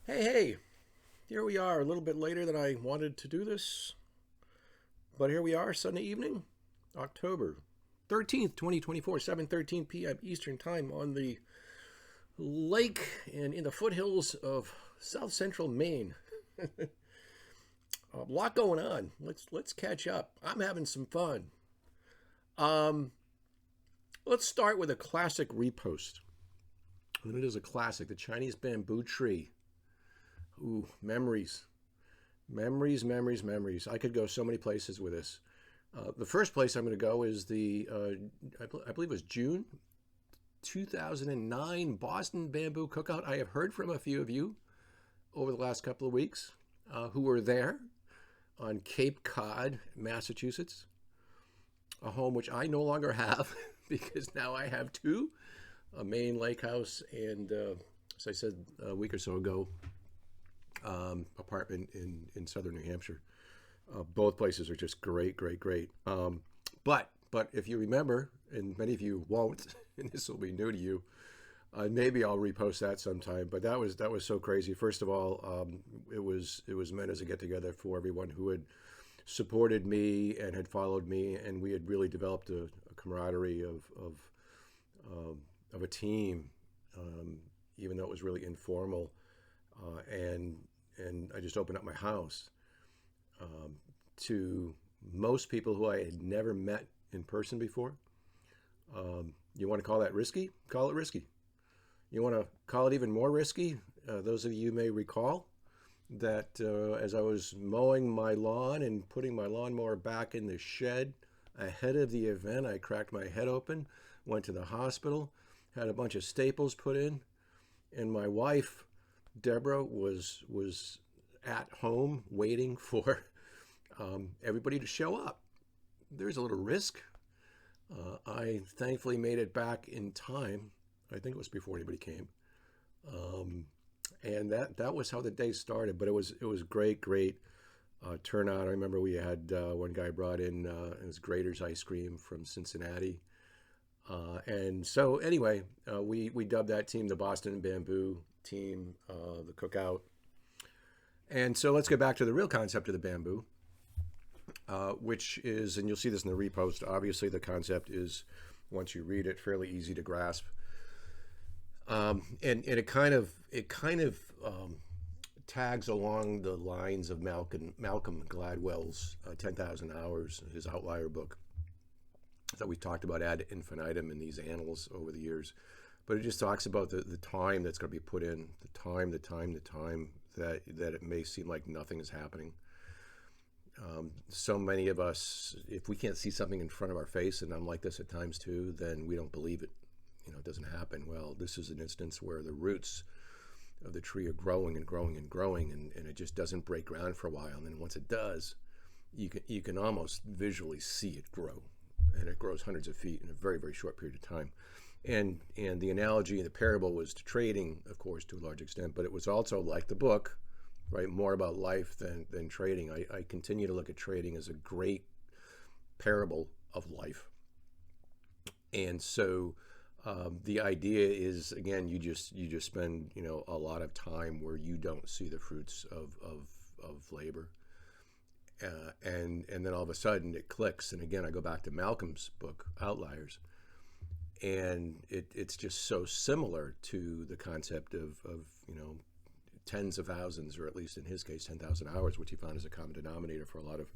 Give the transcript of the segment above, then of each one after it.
Hey, here we are, a little bit later than I wanted to do this, but here we are, Sunday evening, October 13th, 2024, 7:13 p.m. Eastern Time on the lake and in the foothills of South Central Maine. A lot going on. Let's catch up. I'm having some fun. Um, let's start with a classic repost. And it is a classic, the Chinese bamboo tree. Ooh, memories. Memories. I could go so many places with this. The first place I'm going to go is I believe it was June 2009 Boston Bamboo Cookout. I have heard from a few of you over the last couple of weeks who were there on Cape Cod, Massachusetts, a home which I no longer have because now I have two, a Maine lake house and, as I said a week or so ago, apartment in southern New Hampshire. Both places are just great. But if you remember, and many of you won't, and this will be new to you, maybe I'll repost that sometime. But that was so crazy. First of all, it was meant as a get together for everyone who had supported me and had followed me, and we had really developed a camaraderie of a team, even though it was really informal, and I just opened up my house to most people who I had never met in person before. You want to call that risky? Call it risky. You want to call it even more risky? Those of you may recall that as I was mowing my lawn and putting my lawnmower back in the shed ahead of the event, I cracked my head open, went to the hospital, had a bunch of staples put in, and my wife, Deborah, was at home waiting for everybody to show up. There's a little risk. I thankfully made it back in time. I think it was before anybody came, and that was how the day started. But it was great turnout. I remember we had one guy brought in his Grater's ice cream from Cincinnati, and so anyway, we dubbed that team the Boston Bamboo Team, the Cookout. And so let's get back to the real concept of the bamboo, which is, and you'll see this in the repost. Obviously, the concept is, once you read it, fairly easy to grasp, and it kind of tags along the lines of Malcolm Gladwell's 10,000 Hours, his outlier book that we talked about ad infinitum in these annals over the years. But it just talks about the time that's going to be put in, the time that it may seem like nothing is happening. So many of us, if we can't see something in front of our face, and I'm like this at times too, then we don't believe it. It doesn't happen. Well, this is an instance where the roots of the tree are growing, and it just doesn't break ground for a while. And then once it does, you can almost visually see it grow, and it grows hundreds of feet in a very short period of time. And the analogy and the parable was to trading, of course, to a large extent, but it was also like the book, right? More about life than trading. I continue to look at trading as a great parable of life. And so the idea is, again, you just spend a lot of time where you don't see the fruits of labor, and then all of a sudden it clicks. And again, I go back to Malcolm's book, Outliers, and it's just so similar to the concept of tens of thousands, or at least in his case 10,000 hours, which he found as a common denominator for a lot of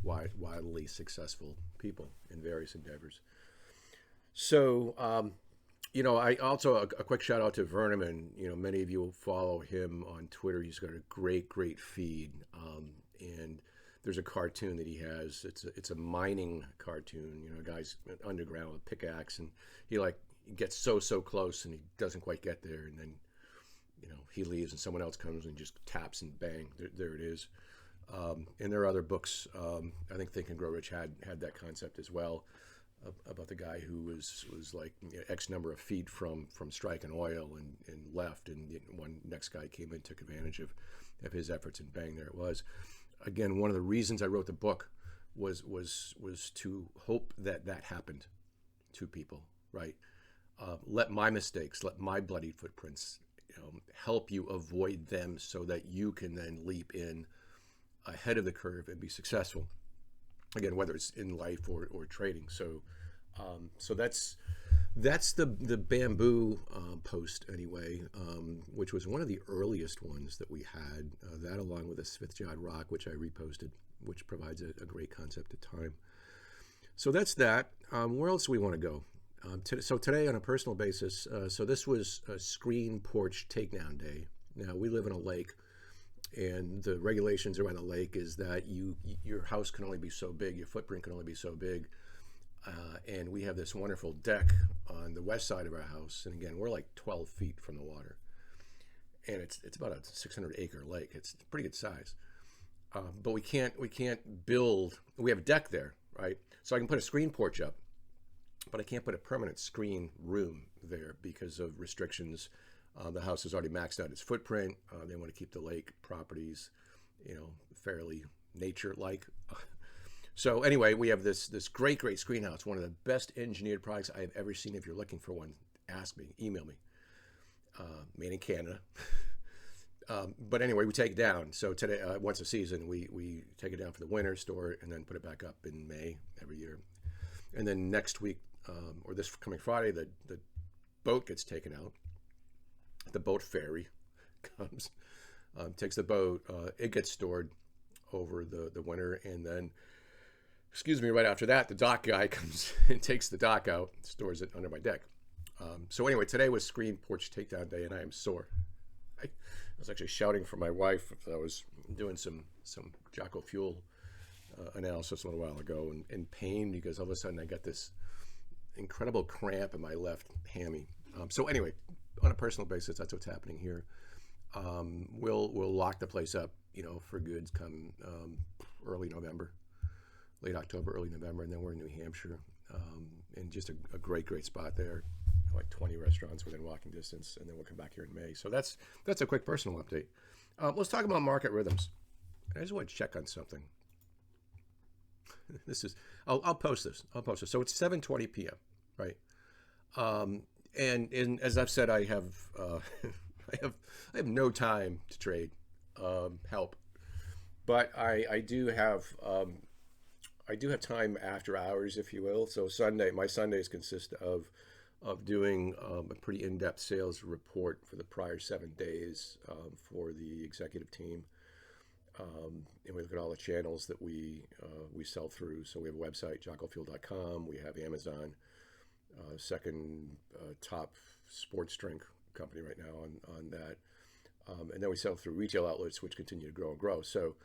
wildly successful people in various endeavors. So I also a quick shout out to Verneman. Many of you will follow him on Twitter. He's got a great feed, and there's a cartoon that he has. It's a mining cartoon. A guy's underground with a pickaxe, and he gets so close, and he doesn't quite get there, and then he leaves, and someone else comes and just taps, and bang, there it is. And there are other books. I think Think and Grow Rich had that concept as well, about the guy who was like X number of feet from striking oil and left, and one next guy came in, took advantage of his efforts, and bang, there it was. Again, one of the reasons I wrote the book was to hope that happened to people, right? Let my mistakes, let my bloody footprints help you avoid them so that you can then leap in ahead of the curve and be successful. Again, whether it's in life or trading. So that's the bamboo post anyway, which was one of the earliest ones that we had. That along with the Svithjad rock, which I reposted, which provides a great concept of time. So that's that. Where else do we want to go? So today, on a personal basis, so this was a screen porch takedown day. Now we live in a lake, and the regulations around the lake is that your house can only be so big, your footprint can only be so big. And we have this wonderful deck on the west side of our house, and again, we're like 12 feet from the water, and it's about a 600-acre lake. It's a pretty good size, but we can't build. We have a deck there, right? So I can put a screen porch up, but I can't put a permanent screen room there because of restrictions. The house has already maxed out its footprint. They want to keep the lake properties, fairly nature-like. So anyway, we have this great screen house, one of the best engineered products I have ever seen. If you're looking for one, ask me, email me. Made in Canada. But anyway, we take it down. So today, once a season, we take it down for the winter, store it, and then put it back up in May every year. And then next week, or this coming Friday, the boat gets taken out. The boat ferry comes, takes the boat. It gets stored over the winter, and then, right after that, the dock guy comes and takes the dock out, stores it under my deck. So anyway, today was screen porch takedown day, and I am sore. I was actually shouting for my wife. I was doing some Jocko Fuel analysis a little while ago, and in pain because all of a sudden I got this incredible cramp in my left hammy. So anyway, on a personal basis, that's what's happening here. We'll lock the place up, for goods come early November. Late October, early November, and then we're in New Hampshire, and just a great spot there, like 20 restaurants within walking distance, and then we'll come back here in May. So that's a quick personal update. Let's talk about market rhythms. I just want to check on something. I'll post this. So it's 7:20 p.m. right? And as I've said, I have I have no time to trade help, but I do have time after hours, if you will. So my Sundays consist of doing a pretty in-depth sales report for the prior 7 days for the executive team, and we look at all the channels that we sell through. So we have a website, jockofuel.com. We have Amazon, second top sports drink company right now on that, and then we sell through retail outlets, which continue to grow and grow. So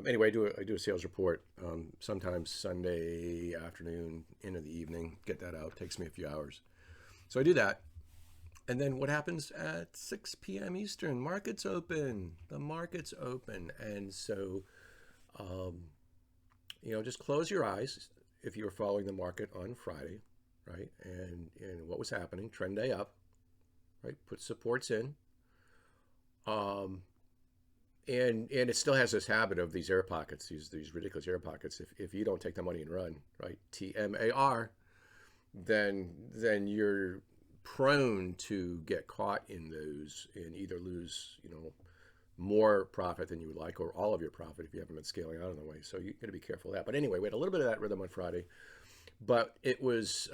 anyway, I do a sales report, sometimes Sunday afternoon into the evening, get that out. It takes me a few hours. So I do that. And then what happens at 6 p.m. Eastern? Markets open. The market's open. And so, just close your eyes if you were following the market on Friday, right? And what was happening, trend day up, right? Put supports in. And it still has this habit of these air pockets, these ridiculous air pockets. If you don't take the money and run, right, TMAR, then you're prone to get caught in those and either lose, more profit than you would like, or all of your profit if you haven't been scaling out on the way. So you got to be careful of that. But anyway, we had a little bit of that rhythm on Friday, but it was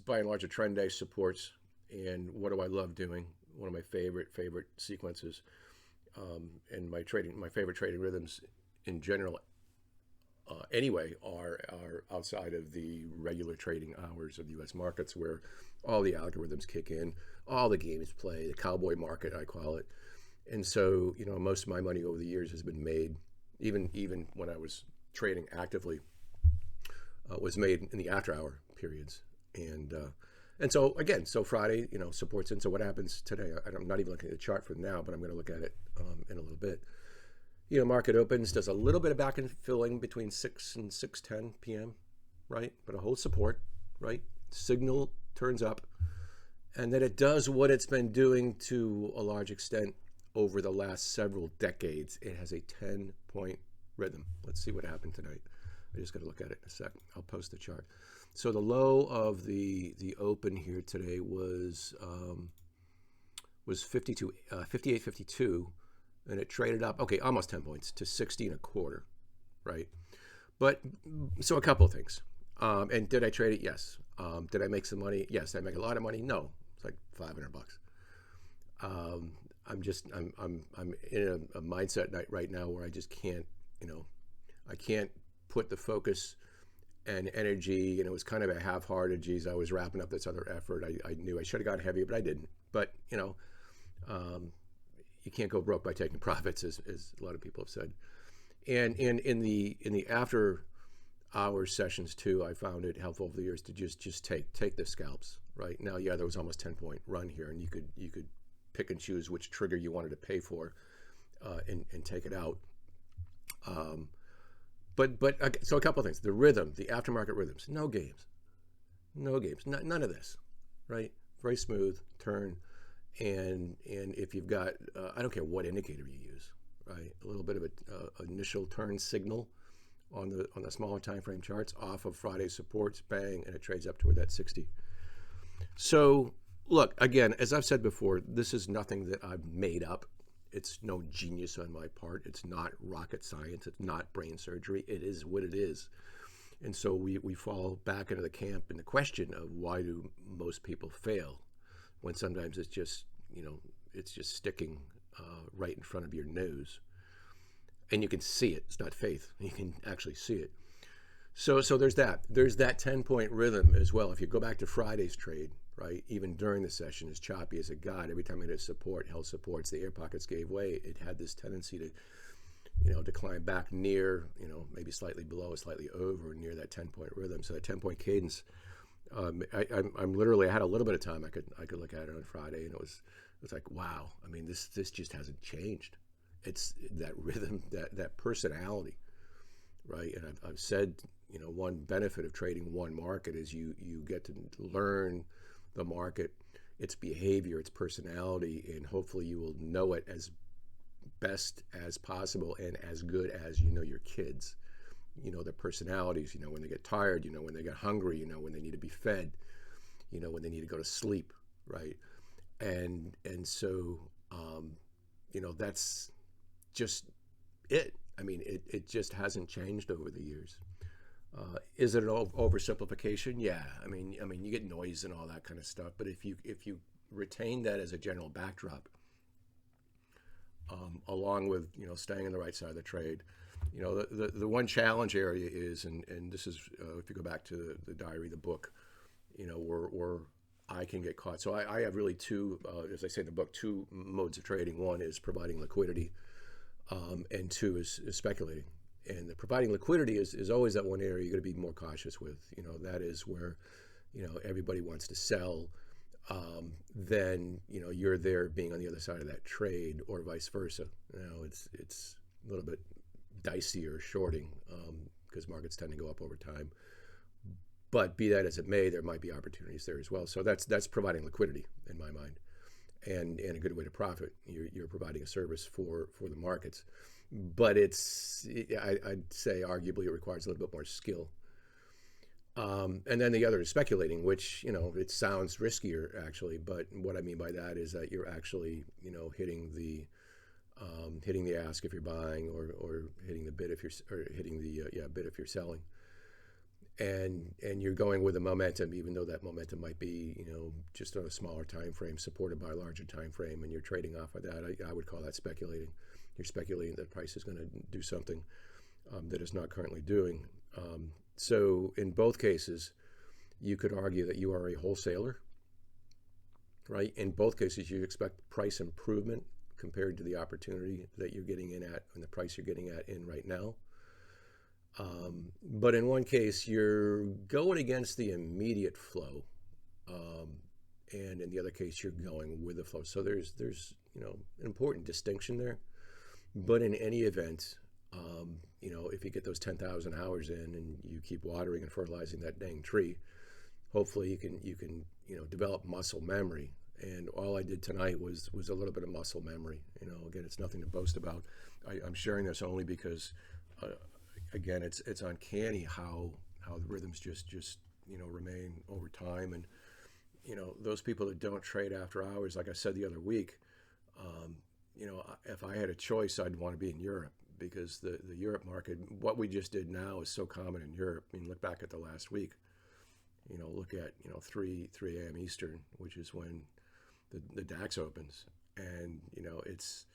by and large a trend day supports. And what do I love doing? One of my favorite sequences. And my favorite trading rhythms in general, anyway, are outside of the regular trading hours of the U.S. markets, where all the algorithms kick in, all the games play, the cowboy market, I call it. And so, most of my money over the years has been made, even when I was trading actively, was made in the after-hour periods. And so again, Friday, supports in. So what happens today? I'm not even looking at the chart for now, but I'm going to look at it in a little bit. Market opens, does a little bit of back and filling between 6 and 6:10 p.m., right? But a whole support, right? Signal turns up, and then it does what it's been doing to a large extent over the last several decades. It has a 10-point rhythm. Let's see what happened tonight. I just got to look at it in a sec. I'll post the chart. So the low of the open here today was was 58.52, and it traded up, okay, almost 10 points to 60 and a quarter, right? But so a couple of things. And did I trade it? Yes. Did I make some money? Yes. Did I make a lot of money? No. It's like $500. I'm in a mindset right now where I just can't, I can't put the focus and energy, and it was kind of a half-hearted, geez, I was wrapping up this other effort. I knew I should have gone heavier, but I didn't. But, you can't go broke by taking profits, as a lot of people have said. And in the after hours sessions too, I found it helpful over the years to just take the scalps. Right now, yeah, there was almost 10-point run here, and you could pick and choose which trigger you wanted to pay for, and take it out. But so a couple of things: the rhythm, the aftermarket rhythms, no games, none of this, right? Very smooth turn, and if you've got, I don't care what indicator you use, right? A little bit of a initial turn signal on the smaller time frame charts off of Friday's supports, bang, and it trades up toward that 60. So look, again, as I've said before, this is nothing that I've made up. It's no genius on my part. It's not rocket science. It's not brain surgery. It is what it is. And so we fall back into the camp in the question of why do most people fail, when sometimes it's just, it's just sticking right in front of your nose. And you can see it. It's not faith. You can actually see it. So there's that. There's that 10-point rhythm as well. If you go back to Friday's trade, right, even during the session, as choppy as it got, every time it hit support, held supports, the air pockets gave way. It had this tendency to, decline back near, maybe slightly below, slightly over, near that 10-point rhythm. So that 10-point cadence. I'm literally, I had a little bit of time. I could look at it on Friday, and it was like, wow. I mean, this just hasn't changed. It's that rhythm, that personality, right? And I've said, one benefit of trading one market is you get to learn the market, its behavior, its personality, and hopefully you will know it as best as possible and as good as your kids. Their personalities, when they get tired, when they get hungry, when they need to be fed, when they need to go to sleep, right? And so, that's just it. I mean, it just hasn't changed over the years. Is it an oversimplification? Yeah. I mean, you get noise and all that kind of stuff. But if you retain that as a general backdrop, along with staying on the right side of the trade, the one challenge area is, and this is if you go back to the diary, the book, where I can get caught. So I have really two, as I say in the book, two modes of trading. One is providing liquidity, and two is speculating. And the providing liquidity is always that one area you're going to be more cautious with. That is where, everybody wants to sell. Then, you're there being on the other side of that trade, or vice versa. It's a little bit dicier shorting, because markets tend to go up over time. But be that as it may, there might be opportunities there as well. So that's providing liquidity in my mind, and a good way to profit. You're providing a service for the markets. But I'd say arguably it requires a little bit more skill. And then the other is speculating, which, it sounds riskier actually, but what I mean by that is that you're actually, hitting the ask if you're buying, or hitting the bid if you're hitting the bid if you're selling. And you're going with a momentum, even though that momentum might be, just on a smaller time frame, supported by a larger time frame, and you're trading off of that. I would call that speculating. You're speculating that price is going to do something that it's not currently doing. So in both cases, you could argue that you are a wholesaler, right? In both cases, you expect price improvement compared to the opportunity that you're getting in at and the price you're getting at in right now. But in one case, you're going against the immediate flow, and in the other case, you're going with the flow. So there's an important distinction there. But in any event, if you get those 10,000 hours in and you keep watering and fertilizing that dang tree, hopefully you can develop muscle memory. And all I did tonight was a little bit of muscle memory. Again, it's nothing to boast about. I'm sharing this only because, again, it's uncanny how the rhythms just remain over time. And those people that don't trade after hours, like I said the other week, if I had a choice, I'd want to be in Europe, because the Europe market, what we just did now is so common in Europe. I mean, look back at the last week. Look at 3 a.m. Eastern, which is when the DAX opens, and it's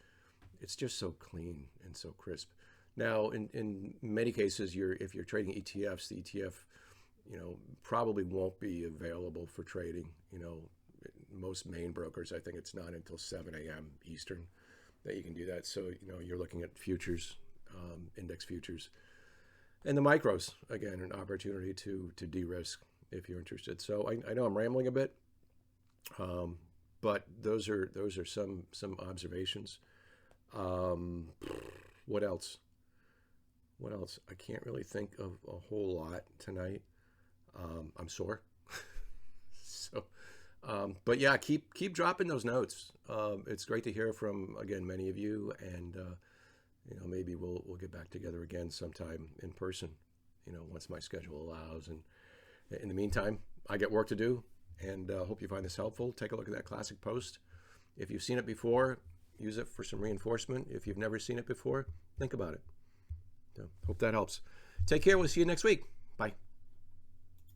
just so clean and so crisp. Now, in many cases, if you're trading ETFs, the ETF probably won't be available for trading. Most main brokers, I think it's not until 7 a.m. Eastern that you can do that. So, you're looking at futures, index futures, and the micros, again, an opportunity to de-risk if you're interested. So I know I'm rambling a bit, but those are some observations. What else? I can't really think of a whole lot tonight. I'm sore. So, but yeah, keep dropping those notes. It's great to hear from, again, many of you, and maybe we'll get back together again sometime in person, once my schedule allows. And in the meantime, I get work to do, and hope you find this helpful. Take a look at that classic post. If you've seen it before, use it for some reinforcement. If you've never seen it before, think about it. So, hope that helps. Take care. We'll see you next week. Bye.